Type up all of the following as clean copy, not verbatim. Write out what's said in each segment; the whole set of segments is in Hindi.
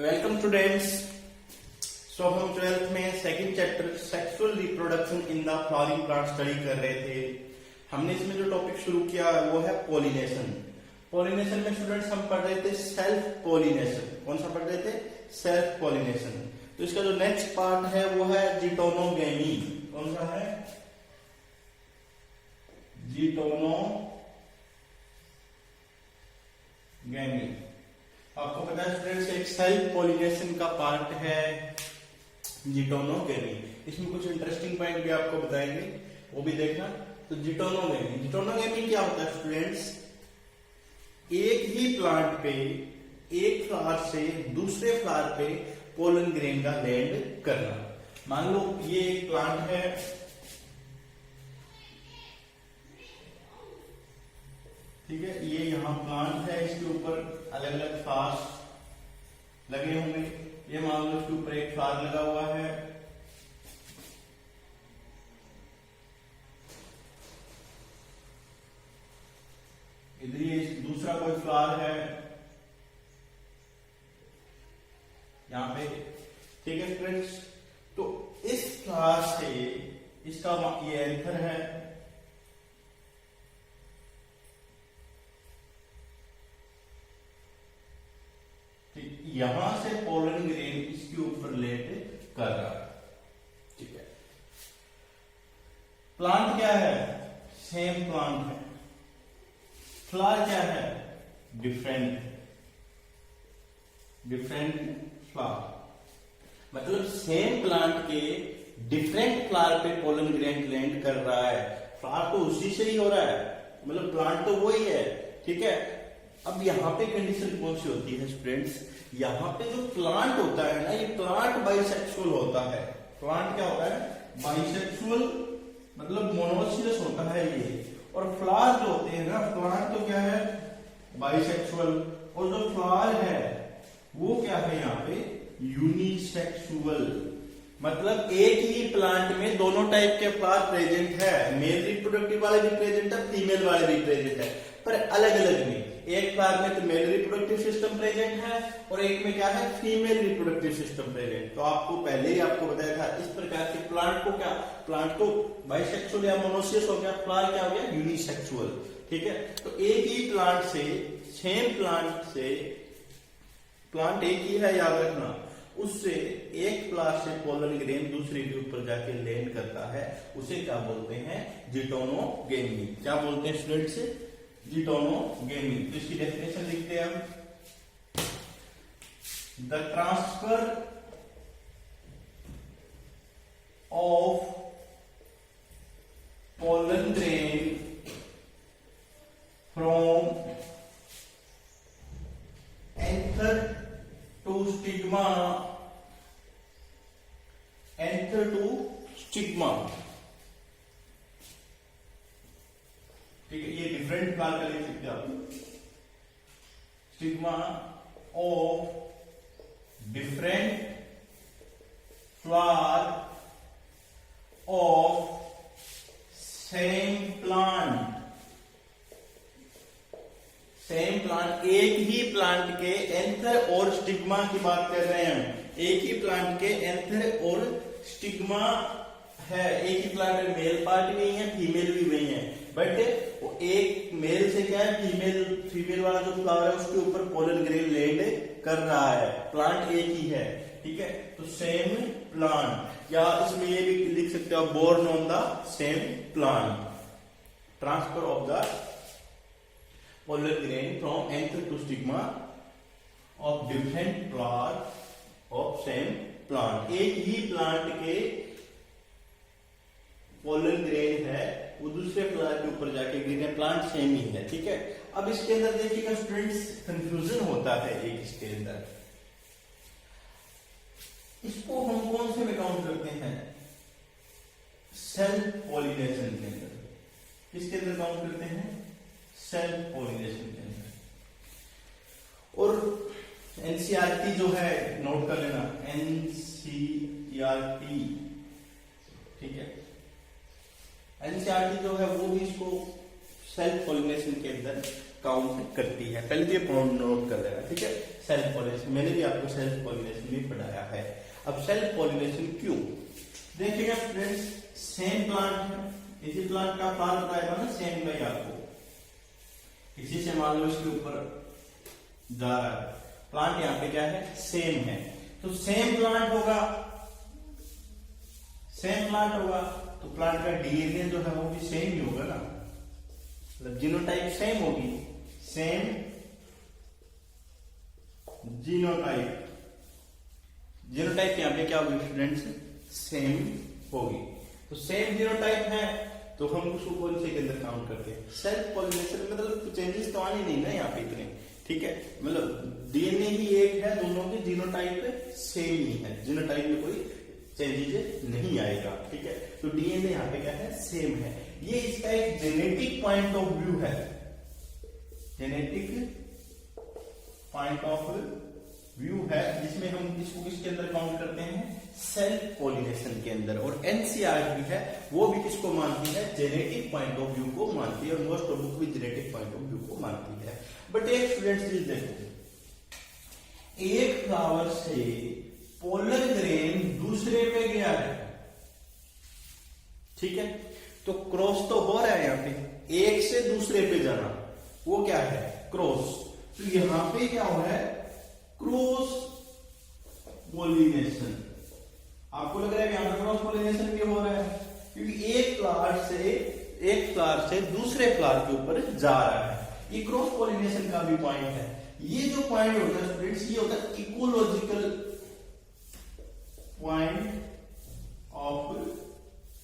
Welcome students. सो हम 12th में second chapter sexual reproduction in the flowering plant study कर रहे थे। हमने इसमें जो टॉपिक शुरू किया वो है पोलिनेशन। पोलिनेशन में स्टूडेंट्स हम पढ़ रहे थे सेल्फ पोलिनेशन। कौन सा पढ़ रहे थे? Self pollination. तो इसका जो नेक्स्ट पार्ट है वो है जिटोनोगेमी। कौन सा है? जिटोनोगेमी। आपको पता है स्टूडेंट्स एक सेल्फ पोलिनेशन का पार्ट है जिटोनोगेमी। इसमें कुछ इंटरेस्टिंग पॉइंट भी आपको बताएंगे, वो भी देखना। तो जिटोनोगेमी क्या होता है स्टूडेंट्स? एक ही प्लांट पे एक फ्लावर से दूसरे फ्लावर पे पोलन ग्रेन का लैंड करना। मान लो ये एक प्लांट है, ठीक है, ये यहाँ प्लांट है, इसके ऊपर अलग अलग फ्लावर्स लगे होंगे। ये मान लो इसके ऊपर एक फ्लावर लगा हुआ है, इधर ये दूसरा कोई फ्लावर है यहां पे, ठीक है फ्रेंड्स। तो इस फ्लावर से इसका ये एंथर है, यहां से पोलन ग्रेन इसके ऊपर लेट कर रहा है, ठीक है। प्लांट क्या है? सेम प्लांट है। फ्लावर क्या है? Different flower. मतलब सेम प्लांट के डिफरेंट फ्लावर पे पोलन ग्रेन लैंड कर रहा है। फ्लावर तो उसी से ही हो रहा है, मतलब प्लांट तो वही है, ठीक है। अब यहाँ पे कंडीशन कौन सी होती है स्टूडेंट्स? यहाँ पे जो प्लांट होता है ना, ये प्लांट बाइसेक्सुअल होता है। प्लांट क्या होता है? बाइसेक्सुअल, मतलब मोनोसियस होता है ये। और फ्लावर जो होते हैं ना, प्लांट तो क्या है? बाइसेक्सुअल। और जो फ्लावर है वो क्या है यहाँ पे? यूनिसेक्सुअल। मतलब एक ही प्लांट में दोनों टाइप के फ्लावर प्रेजेंट है। मेल रिप्रोडक्टिव वाले भी प्रेजेंट है, फीमेल वाले भी प्रेजेंट है, पर अलग अलग में। एक फ्लावर में तो मेल रिप्रोडक्टिव सिस्टम प्रेजेंट है और एक में क्या है? Female reproductive system present. तो आपको पहले ही आपको बताया था, इस प्रकार के प्लांट को क्या? प्लांट को बाइसेक्सुअल या मोनोसियस हो गया, फ्लावर क्या हो गया? यूनिसेक्सुअल, ठीक है। तो एक ही प्लांट से, सेम प्लांट से, प्लांट एक ही है याद रखना, उससे एक फ्लावर से पोलन ग्रेन दूसरे के ऊपर जाके लैंड करता है, उसे क्या बोलते हैं? जिटोनोगेमी। क्या बोलते हैं स्टूडेंट्स? जिटोनोगेमी। तो इसकी डेफिनेशन लिखते हैं हम। The transfer of pollen grain from anther to stigma, anther to stigma, ठीक है। ये डिफरेंट फ्लावर का लिख सकते हैं आप। Stigma of different flower of same plant. Same plant, एक ही प्लांट के एंथर और स्टिग्मा की बात कर रहे हैं हम। एक ही प्लांट के एंथर और स्टिग्मा है। एक ही प्लांट में मेल पार्ट भी है, फीमेल भी वही है, बट वो एक मेल से क्या है? फीमेल वाला जो फ्लावर है उसके ऊपर पोलन ग्रेन लैंड कर रहा है। प्लांट एक ही है, ठीक है। तो सेम प्लांट, या इसमें ये भी लिख सकते हो, born on the same plant. Transfer of the pollen grain from anther to stigma of different flower of same plant. एक ही प्लांट के पोलन ग्रेन है, वो दूसरे फ्लावर के ऊपर जाके गिरे, प्लांट सेम ही है, ठीक है। अब इसके अंदर देखिएगा स्टूडेंट्स, कंफ्यूजन होता है एक इसके अंदर। इसको हम कौन से में काउंट करते हैं? सेल्फ पोलिनेशन के अंदर। किसके अंदर काउंट करते हैं? सेल्फ पोलिनेशन के अंदर। और एनसीईआरटी जो है, नोट कर लेना, एनसीईआरटी, ठीक है। एनसीईआरटी जो है वो भी इसको सेल्फ पोलिनेशन के अंदर काउंट करती है। पहले तो ये पॉइंट नोट कर लेना, ठीक है। सेल्फ पॉलिनेशन, मैंने भी आपको सेल्फ पॉलिनेशन भी पढ़ाया है। अब सेल्फ पॉलिनेशन क्यों, देखिएगा फ्रेंड्स, सेम प्लांट है, इसी प्लांट का प्लांट बताएगा ना सेम भाई आपको, इसी से मान लो इसके ऊपर जा रहा है प्लांट, यहाँ पे क्या है सेम है, तो सेम प्लांट होगा, सेम प्लांट होगा तो प्लांट का डीएनए जो है वो भी सेम ही होगा ना, मतलब जीनोटाइप सेम होगी, सेम जीनोटाइप, जीनोटाइप यहाँ पे क्या होगी स्टूडेंट्स, सेम होगी। तो सेम जीनोटाइप है तो हम उसको कौन से के अंदर काउंट करते हैं, सेल्फ पॉलिनेशन, मतलब चेंजेस तो आने नहीं ना यहाँ पे इतने, ठीक है, मतलब डीएनए ही एक है, दोनों के जीनोटाइप सेम ही है, जीनोटाइप में कोई चेंजेस नहीं आएगा, ठीक है। तो डीएनए यहाँ पे क्या है, सेम है। ये इसका एक जेनेटिक पॉइंट ऑफ व्यू है, जेनेटिक पॉइंट ऑफ व्यू है, जिसमें हम इसको किसके अंदर काउंट करते हैं, सेल्फ पॉलिनेशन के अंदर। और एनसीईआरटी है वो भी किसको मानती है, जेनेटिक पॉइंट ऑफ व्यू को मानती है, और मोस्ट ऑफ बुक भी जेनेटिक पॉइंट ऑफ व्यू को मानती है। बट एक स्टूडेंट चीज देखो, एक फ्लावर से पोलन ग्रेन दूसरे पे गया है, ठीक है, तो क्रॉस तो हो रहा है यहाँ पे, एक से दूसरे पे जाना, वो क्या है, क्रॉस। तो यहां पे क्या हो रहा है, क्रॉस पॉलिनेशन। आपको लग रहा है यहां पर क्रॉस पॉलिनेशन भी हो रहा है, क्योंकि एक फ्लावर से दूसरे फ्लावर के ऊपर जा रहा है, ये क्रॉस पॉलिनेशन का भी पॉइंट है। ये जो पॉइंट होता है स्टूडेंट्स, ये होता है ecological point of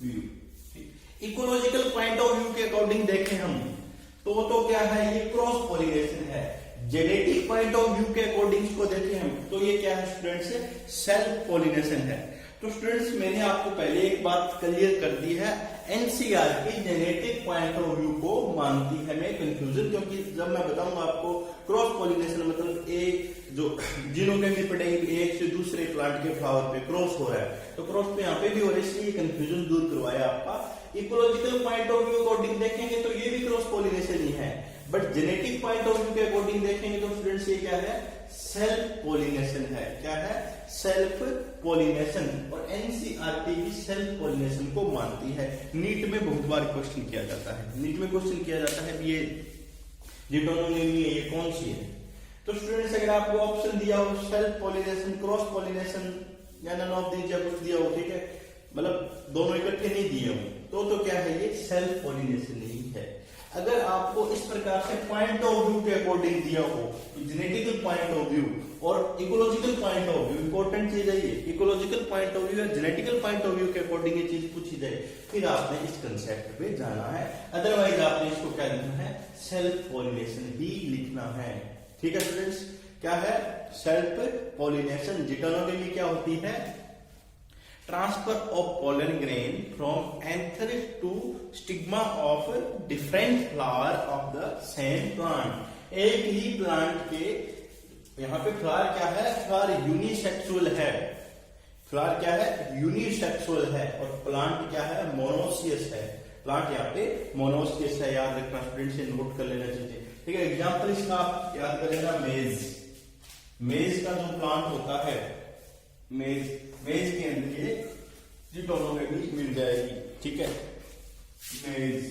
view. Ecological point of view के अकॉर्डिंग देखें हम तो क्या है, ये क्रॉस पॉलिनेशन है। जेनेटिक पॉइंट ऑफ व्यू के अकॉर्डिंग इसको देखें हम तो ये क्या है स्टूडेंट्स, सेल्फ पॉलिनेशन है। तो स्टूडेंट्स मैंने आपको पहले एक बात क्लियर कर दी है, NCERT genetic point of view को मानती है। मैं कंफ्यूजन, क्योंकि जब मैं बताऊंगा आपको क्रॉस पॉलिनेशन मतलब एक जो जीनोकेमी पढ़ेंगे, एक से दूसरे प्लांट के फ्लावर पे क्रॉस हो रहा है, तो क्रॉस पे यहाँ पे भी हो रहा है, इसलिए कंफ्यूजन दूर करवाया आपका। Ecological point of view according देखेंगे तो ये भी क्रॉस पॉलिनेशन ही है, but genetic point of view के अकॉर्डिंग देखेंगे तो स्टूडेंट्स ये क्या है, सेल्फ पॉलिनेशन है। क्या है, सेल्फ पॉलिनेशन। और एनसीईआरटी भी सेल्फ पॉलिनेशन को मानती है। नीट में बहुत बार क्वेश्चन किया जाता है, नीट में क्वेश्चन किया जाता है ये जिटोनोमी ये कौन सी है, तो स्टूडेंट्स अगर आपको ऑप्शन दिया हो सेल्फ पॉलिनेशन, क्रॉस पॉलिनेशन या नन ऑफ दीज या कुछ दिया हो, ठीक है, मतलब दोनों इकट्ठे नहीं दिए हो, तो क्या है, ये सेल्फ पॉलिनेशन नहीं है। अगर आपको इस प्रकार से पॉइंट ऑफ व्यू के अकॉर्डिंग दिया हो, जेनेटिकल पॉइंट ऑफ व्यू और ecological point of view, important चीज है ये, इकोलॉजिकल पॉइंट ऑफ व्यू या जेनेटिकल पॉइंट ऑफ व्यू के अकॉर्डिंग ये चीज पूछी जाए, फिर आपने इस कंसेप्ट पे जाना है, अदरवाइज आपने इसको क्या लिखना है, सेल्फ पॉलिनेशन ही लिखना है। ठीक है स्टूडेंट्स, क्या है, सेल्फ पॉलिनेशन। जिटोनोमी क्या होती है, transfer of pollen grain from anther to stigma of different flower of the same plant. एक ही प्लांट के, यहां पे फ्लावर क्या है, फ्लावर यूनिसेक्सुअल है, फ्लावर क्या है, यूनिसेक्सुअल है, और प्लांट क्या है, मोनोसियस है। प्लांट यहाँ पे मोनोसियस है, याद रखना स्टूडेंट, से नोट कर लेना चाहिए। ठीक है, एग्जाम्पल इसका आप याद कर लेना, मेज। मेज का जो प्लांट होता है, मेज के अंदर ये जिटोनोमी मिल जाएगी। ठीक है, मेज,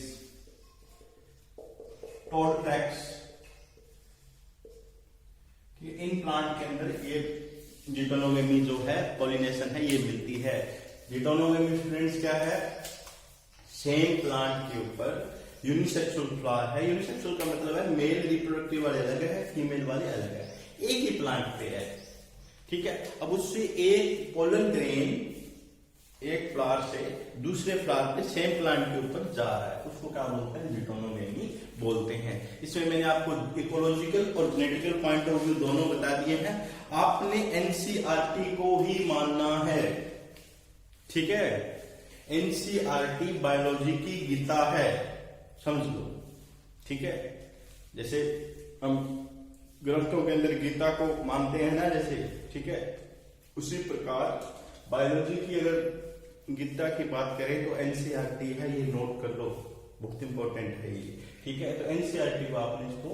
टोरट्रैक्स, इन प्लांट के अंदर ये जिटोनोमी जो है, पॉलिनेशन है, ये मिलती है। जिटोनोमी स्टूडेंट्स क्या है, सेम प्लांट के ऊपर यूनिसेक्सुअल फ्लावर है। यूनिसेक्सुअल का मतलब है मेल रिप्रोडक्टिव वाले अलग है, फीमेल वाले अलग है, एक ही प्लांट पे है। ठीक है, अब उससे एक पोलन ग्रेन एक फ्लावर से दूसरे फ्लावर पे सेम प्लांट के ऊपर जा रहा है, उसको क्या बोलते हैं, जिटोनोमी बोलते हैं। इसमें मैंने आपको इकोलॉजिकल और जेनेटिकल पॉइंट ऑफ व्यू दोनों बता दिए हैं। आपने एनसीईआरटी को ही मानना है। ठीक है, एनसीईआरटी बायोलॉजी की गीता है, समझ लो। ठीक है, जैसे हम ग्रंथों के अंदर गीता को मानते हैं ना, जैसे, ठीक है, उसी प्रकार बायोलॉजी की अगर गीता की बात करें तो एनसीईआरटी है, ये नोट कर लो, बहुत इंपॉर्टेंट है ये। ठीक है, तो एनसीईआरटी को आपने इसको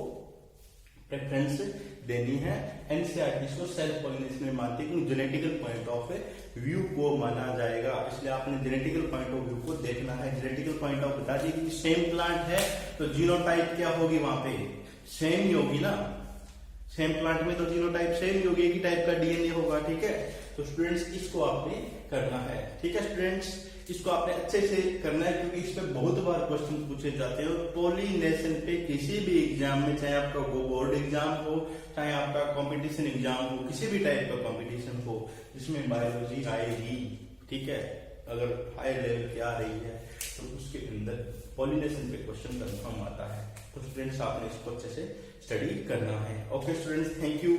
प्रेफरेंस देनी है। एनसीईआरटी को सेल्फ पॉलिनेशन में मानती है क्योंकि जेनेटिकल पॉइंट ऑफ व्यू को माना जाएगा, इसलिए आपने जेनेटिकल पॉइंट ऑफ व्यू को देखना है। जेनेटिकल पॉइंट ऑफ बता दीजिए कि सेम प्लांट है तो जीनोटाइप क्या होगी, वहां पे सेम ही होगी ना, सेम प्लांट में तो जीनोटाइप सेम ही होगी, एक ही टाइप का डीएनए होगा, ठीक है। तो स्टूडेंट्स इसको आपने करना है, ठीक है स्टूडेंट्स, इसको आपने अच्छे से करना है क्योंकि इस पे बहुत बार क्वेश्चन पूछे जाते हैं। पॉलिनेशन पे किसी भी एग्जाम में, चाहे आपका बोर्ड एग्जाम हो, चाहे आपका कंपटीशन एग्जाम हो, किसी भी टाइप का कंपटीशन हो जिसमें बायोलॉजी आएगी, ठीक है, अगर हाई लेवल की आ रही है तो उसके अंदर पॉलिनेशन पे क्वेश्चन कंफर्म आता है। तो स्टूडेंट्स आपने इसको अच्छे से स्टडी करना है। Okay students, thank you.